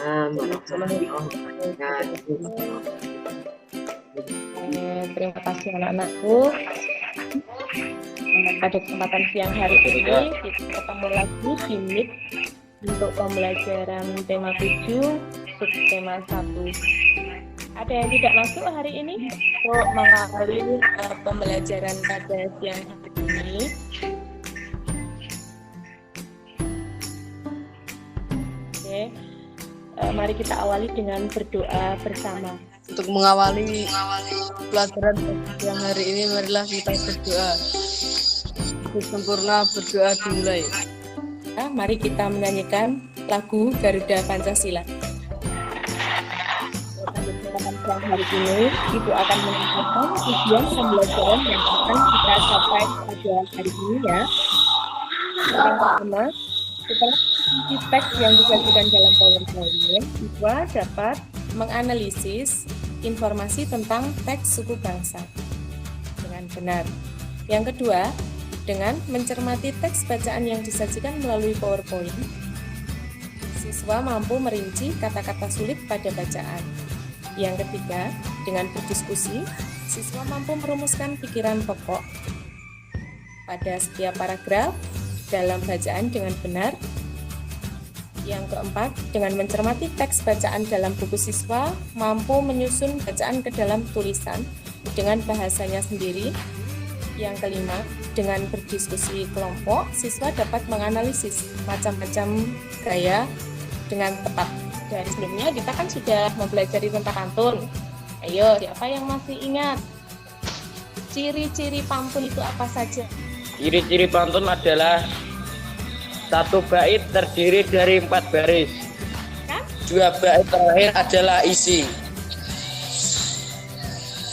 warahmatullahi wabarakatuh. Terima kasih anak-anakku. Pada kesempatan siang hari ini kita ketemu lagi di Meet untuk pembelajaran tema 7, subtema 1. Ada yang tidak masuk hari ini untuk mengawali pembelajaran pada siang hari ini? Oke, mari kita awali dengan berdoa bersama. Untuk mengawali pelajaran siang hari ini, marilah kita berdoa. Sempurna berdoa dimulai. Mari kita menyanyikan lagu Garuda Pancasila. Pada hari ini, Ibu akan menyampaikan tujuan pembelajaran yang akan kita capai pada hari ini ya. Yang pertama, setelah mengikuti teks yang disajikan dalam PowerPoint, siswa dapat menganalisis informasi tentang teks suku bangsa dengan benar. Yang kedua, dengan mencermati teks bacaan yang disajikan melalui PowerPoint, siswa mampu merinci kata-kata sulit pada bacaan. Yang ketiga, dengan berdiskusi, siswa mampu merumuskan pikiran pokok pada setiap paragraf dalam bacaan dengan benar. Yang keempat, dengan mencermati teks bacaan dalam buku, siswa mampu menyusun bacaan ke dalam tulisan dengan bahasanya sendiri. Yang kelima, dengan berdiskusi kelompok, siswa dapat menganalisis macam-macam gaya dengan tepat. Dari sebelumnya kita kan sudah mempelajari tentang pantun. Ayo, siapa yang masih ingat? Ciri-ciri pantun itu apa saja? Ciri-ciri pantun adalah satu bait terdiri dari 4 baris. Kan? 2 bait terakhir adalah isi.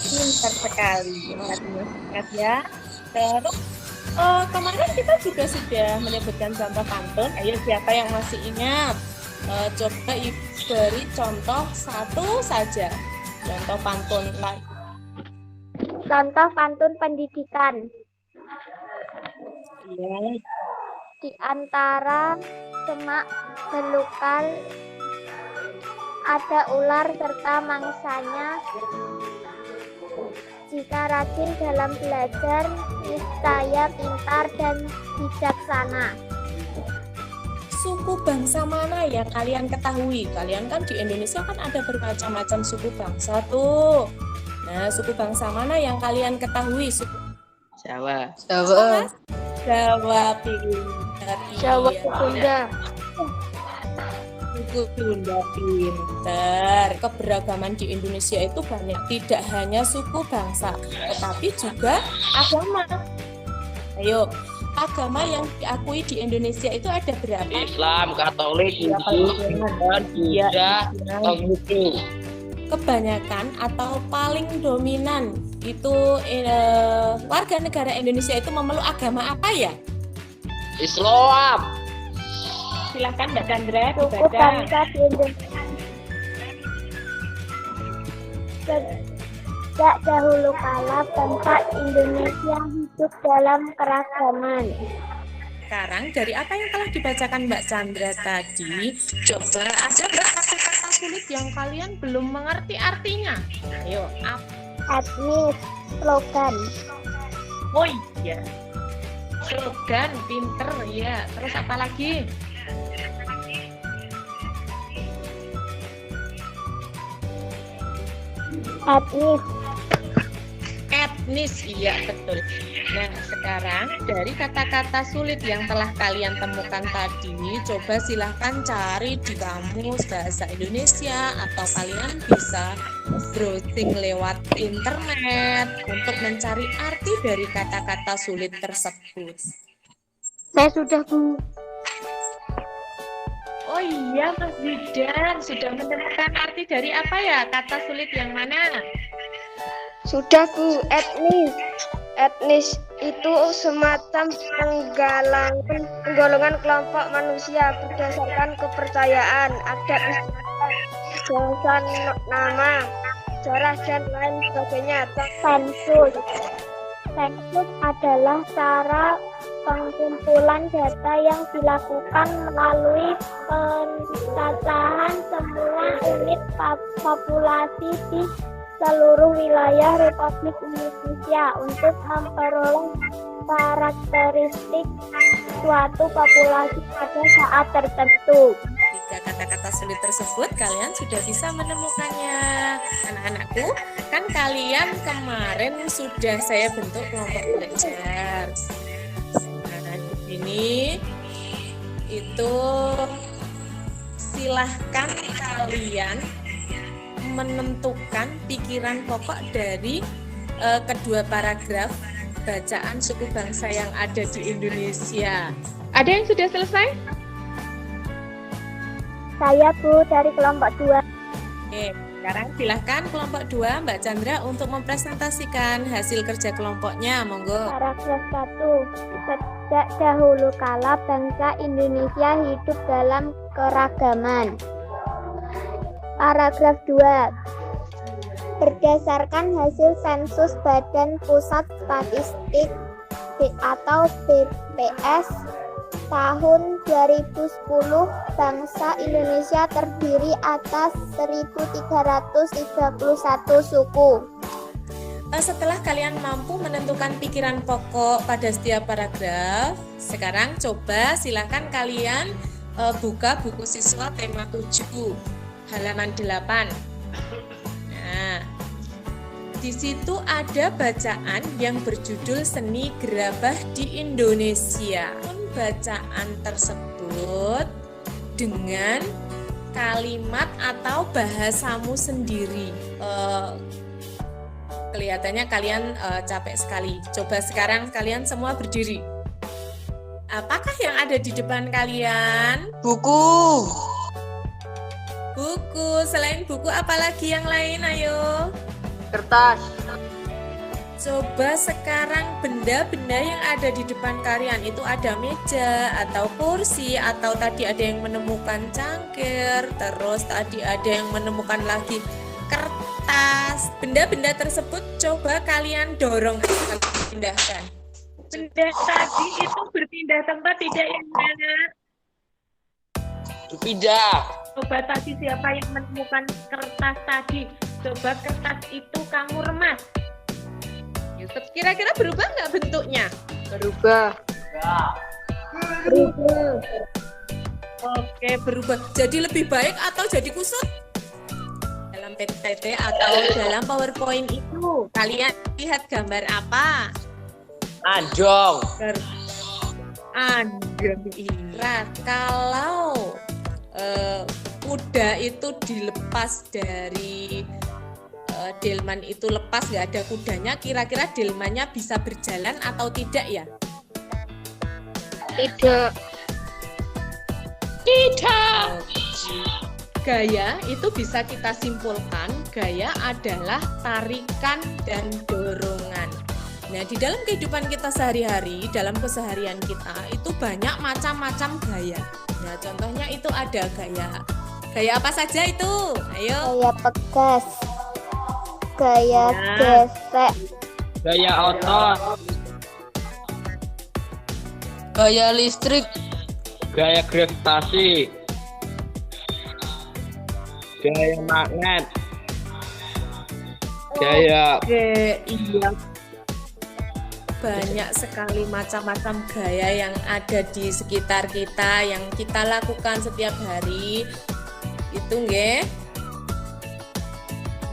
Pintar sekali. Ingat ya. Terus kemarin kita juga sudah menyebutkan contoh pantun. Ayo, siapa yang masih ingat? Coba Ibu beri contoh satu saja. Contoh pantun lain. Contoh pantun pendidikan. Ya. Di antara semak belukar ada ular serta mangsanya. Jika rajin dalam belajar, niscaya pintar dan bijaksana. Suku bangsa mana yang kalian ketahui? Kalian kan di Indonesia kan ada bermacam-macam suku bangsa tuh. Nah, suku bangsa mana yang kalian ketahui? Jawa. Jawa. Jawa pintar. Jawa Iya. Sunda. Suku Sunda pintar. Keberagaman di Indonesia itu banyak. Tidak hanya suku bangsa, tetapi juga agama. Ayo, agama yang diakui di Indonesia itu ada berapa? Islam, Katolik, Hindu, dan Buddha, Konghucu. Kebanyakan atau paling dominan itu warga negara Indonesia itu memeluk agama apa ya? Islam. Silakan Mbak Chandra Suku dibaca. bangsa di Indonesia. Sejak dahulu kala bangsa Indonesia hidup dalam keragaman. Sekarang dari apa yang telah dibacakan Mbak Chandra tadi, coba ada nggak kata-kata sulit yang kalian belum mengerti artinya? Ayo, Etnis, slogan. oh iya, slogan, pinter ya. Terus apa lagi? Etnis, Etnis, iya betul. Nah, sekarang dari kata-kata sulit yang telah kalian temukan tadi, coba silahkan cari di kamus bahasa Indonesia atau kalian bisa browsing lewat internet untuk mencari arti dari kata-kata sulit tersebut. saya sudah Bu. Oh iya, Mas Bidan sudah menemukan arti dari apa ya kata sulit yang mana? Sudah Bu, etnis. Etnis itu semacam penggolongan kelompok manusia berdasarkan kepercayaan, adat istiadat, bahasa, nama, sejarah, dan lain sebagainya. Sensus. Sensus adalah cara pengumpulan data yang dilakukan melalui pencacahan semua unit populasi di seluruh wilayah Republik Indonesia untuk memperoleh karakteristik suatu populasi pada saat tertentu. Tiga kata-kata sulit tersebut kalian sudah bisa menemukannya. Anak-anakku, kan kalian kemarin sudah saya bentuk kelompok belajar. Nah, di sini itu silahkan kalian menentukan pikiran pokok dari kedua paragraf bacaan suku bangsa yang ada di Indonesia. Ada yang sudah selesai? Saya Bu dari kelompok 2. Oke, sekarang silahkan kelompok 2 Mbak Chandra untuk mempresentasikan hasil kerja kelompoknya, monggo. Paragraf 1. Sejak dahulu kala bangsa Indonesia hidup dalam keragaman. Paragraf 2. Berdasarkan hasil sensus Badan Pusat Statistik atau BPS tahun 2010, bangsa Indonesia terdiri atas 1.331 suku. Setelah kalian mampu menentukan pikiran pokok pada setiap paragraf, sekarang coba silakan kalian buka buku siswa tema 7 halaman 8. Nah, di situ ada bacaan yang berjudul Seni Gerabah di Indonesia. Bacaan tersebut dengan kalimat atau bahasamu sendiri. Kelihatannya kalian capek sekali. Coba sekarang kalian semua berdiri. Apakah yang ada di depan kalian? Buku. Buku. Selain buku, apalagi yang lain? Ayo. Kertas. Coba sekarang benda-benda yang ada di depan kalian itu ada meja atau kursi, atau tadi ada yang menemukan cangkir, terus tadi ada yang menemukan lagi kertas. Benda-benda tersebut coba kalian dorong, kalian pindahkan. Benda tadi itu berpindah tempat tidak yang mana? Pindah. Coba tadi siapa yang menemukan kertas tadi? Coba kertas itu kamu remas. Yusuf, kira-kira berubah nggak bentuknya? Berubah. Oke, berubah. Jadi lebih baik atau jadi kusut? Dalam PPT atau dalam PowerPoint itu, kalian lihat gambar apa? Anjong. Nah, kalau kuda itu dilepas dari delman itu lepas, nggak ada kudanya, kira-kira delmannya bisa berjalan atau tidak ya? Tidak. Gaya itu bisa kita simpulkan, gaya adalah tarikan dan dorongan. Nah, di dalam kehidupan kita sehari-hari, dalam keseharian kita, itu banyak macam-macam gaya. Nah, contohnya itu ada gaya apa saja itu? Ayo. Gaya pegas, gaya gesek, Gaya otot. Gaya listrik. Gaya gravitasi. Gaya magnet. Gaya. Oke, iya. Banyak sekali macam-macam gaya yang ada di sekitar kita, yang kita lakukan setiap hari. Itu nggih.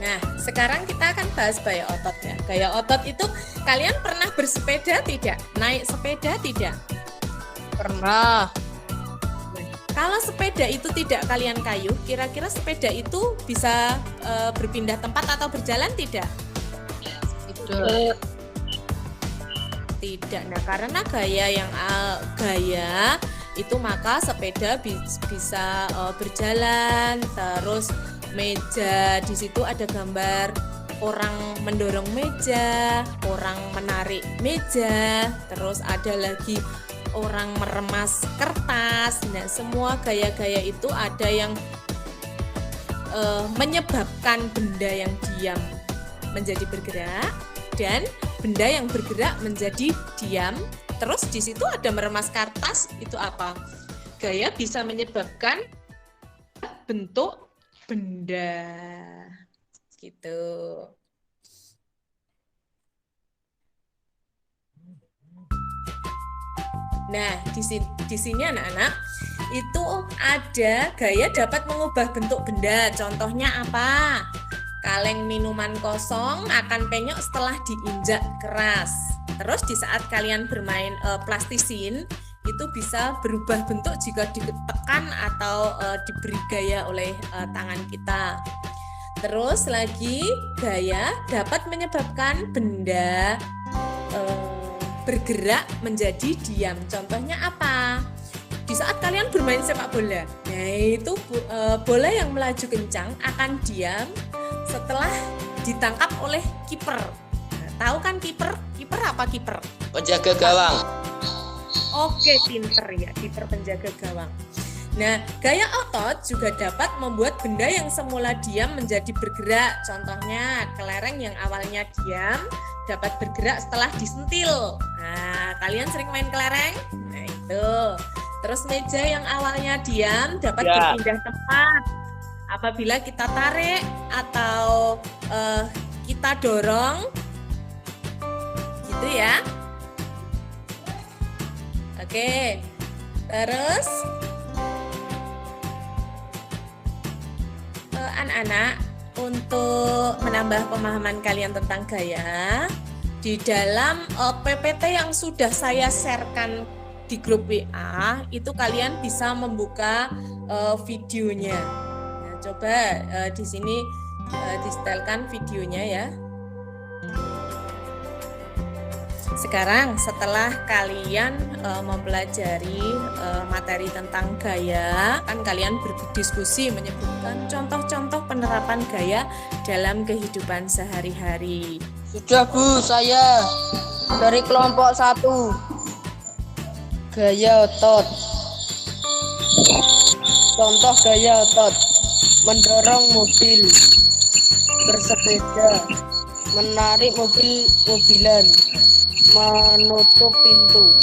Nah, sekarang kita akan bahas gaya otot ya. Gaya otot itu kalian pernah bersepeda tidak? Naik sepeda tidak? Pernah. Kalau sepeda itu tidak kalian kayuh, kira-kira sepeda itu bisa berpindah tempat atau berjalan tidak? Tidak. Tidak. Nah, karena gaya itu maka sepeda bisa berjalan. Terus meja, di situ ada gambar orang mendorong meja, orang menarik meja, terus ada lagi orang meremas kertas. Nah, semua gaya-gaya itu ada yang menyebabkan benda yang diam menjadi bergerak dan benda yang bergerak menjadi diam. Terus di situ ada meremas kertas, itu apa? Gaya bisa menyebabkan bentuk benda. Gitu. Nah, di sini anak-anak itu ada gaya dapat mengubah bentuk benda. Contohnya apa? Kaleng minuman kosong akan penyok setelah diinjak keras. Terus di saat kalian bermain plastisin itu bisa berubah bentuk jika ditekan atau diberi gaya oleh tangan kita. Terus lagi gaya dapat menyebabkan benda bergerak menjadi diam. Contohnya apa? Di saat kalian bermain sepak bola, nah itu bola yang melaju kencang akan diam setelah ditangkap oleh kiper. Nah, tahu kan kiper? Kiper apa kiper? Penjaga gawang. Oke, pinter ya, kiper penjaga gawang. Nah, gaya otot juga dapat membuat benda yang semula diam menjadi bergerak. Contohnya, kelereng yang awalnya diam dapat bergerak setelah disentil. Nah, kalian sering main kelereng? Nah, itu. Terus meja yang awalnya diam dapat berpindah tempat apabila kita tarik atau kita dorong. Gitu ya. Oke. Terus anak-anak, untuk menambah pemahaman kalian tentang gaya, di dalam PPT yang sudah saya sharekan di grup WA, itu kalian bisa membuka videonya. Nah, coba di sini di-setelkan videonya ya. Sekarang setelah kalian mempelajari materi tentang gaya, kan kalian berdiskusi menyebutkan contoh-contoh penerapan gaya dalam kehidupan sehari-hari. Sudah Bu, saya dari kelompok 1. Gaya otot. Contoh gaya otot: mendorong mobil, bersepeda, menarik mobilan, menutup pintu.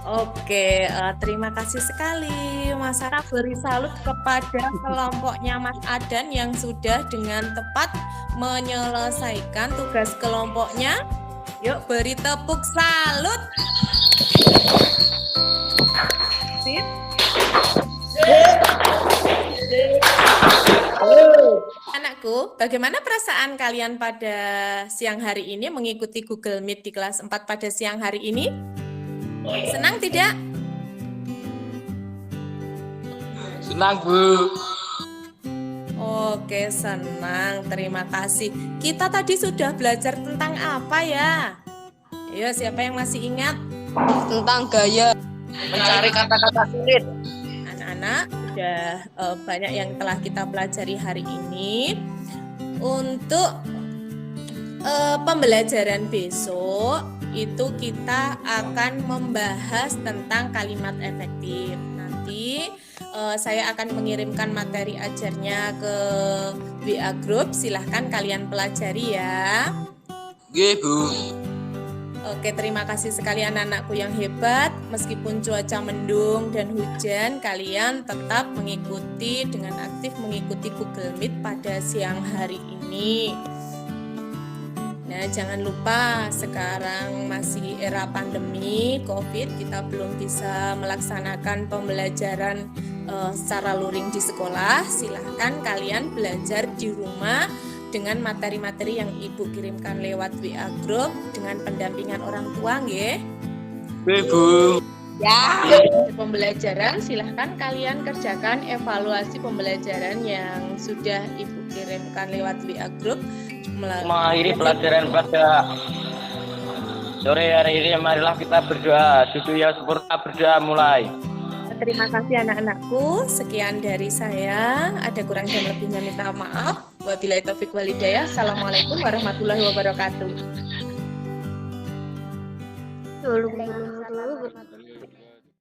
Oke, terima kasih sekali Mas Sarah. Beri salut kepada kelompoknya Mas Adan yang sudah dengan tepat menyelesaikan tugas kelompoknya. Yuk beri tepuk salut. Sip. Anakku, bagaimana perasaan kalian pada siang hari ini mengikuti Google Meet di kelas 4 pada siang hari ini? Senang tidak? Senang, Bu. Oke, senang. Terima kasih. Kita tadi sudah belajar tentang apa ya? Ayo, siapa yang masih ingat? Tentang gaya. Mencari kata-kata sulit. Anak-anak, sudah banyak yang telah kita pelajari hari ini. Untuk pembelajaran besok itu kita akan membahas tentang kalimat efektif. Nanti saya akan mengirimkan materi ajarnya ke WA Group. Silahkan kalian pelajari ya. Oke, Bu. Oke, terima kasih sekali anak-anakku yang hebat. Meskipun cuaca mendung dan hujan, kalian tetap mengikuti dengan aktif mengikuti Google Meet pada siang hari ini. Nah, jangan lupa sekarang masih era pandemi COVID, kita belum bisa melaksanakan pembelajaran secara luring di sekolah. Silahkan kalian belajar di rumah dengan materi-materi yang Ibu kirimkan lewat WA Group dengan pendampingan orang tua, nggih. Bu. Ya. Pembelajaran silahkan kalian kerjakan evaluasi pembelajaran yang sudah Ibu kirimkan lewat WA Group. Mengakhiri pelajaran pada sore hari ini, marilah kita berdoa. Duduk yang sempurna, berdoa mulai. Terima kasih anak-anakku. Sekian dari saya. Ada kurang dan lebihnya minta maaf. Wabillahi taufiq wal hidayah. Assalamualaikum warahmatullahi wabarakatuh.